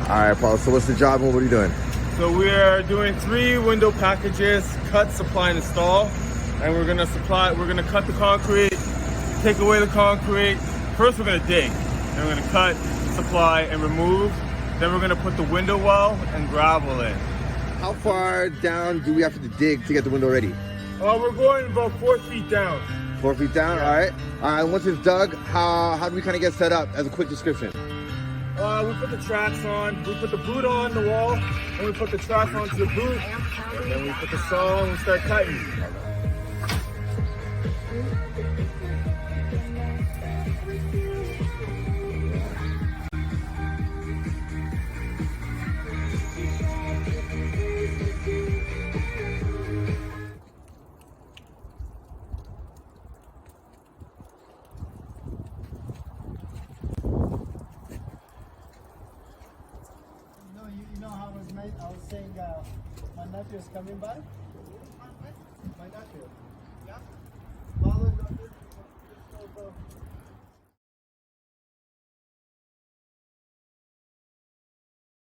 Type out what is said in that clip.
All right, Paul. So what's the job and what are you doing? So we are doing 3 window packages: cut, supply, and install. And we're gonna cut the concrete, take away the concrete. First, we're gonna dig, then we're gonna cut, supply, and remove. Then we're gonna put the window well and gravel in. How far down do we have to dig to get the window ready? We're going about 4 feet down. 4 feet down. All right. Once it's dug, how do we kind of get set up? As a quick description. We put the tracks on. We put the boot on the wall, and we put the track onto the boot, and then we put the saw and we start cutting. You know how it was made? I was saying my nephew is coming by. My nephew.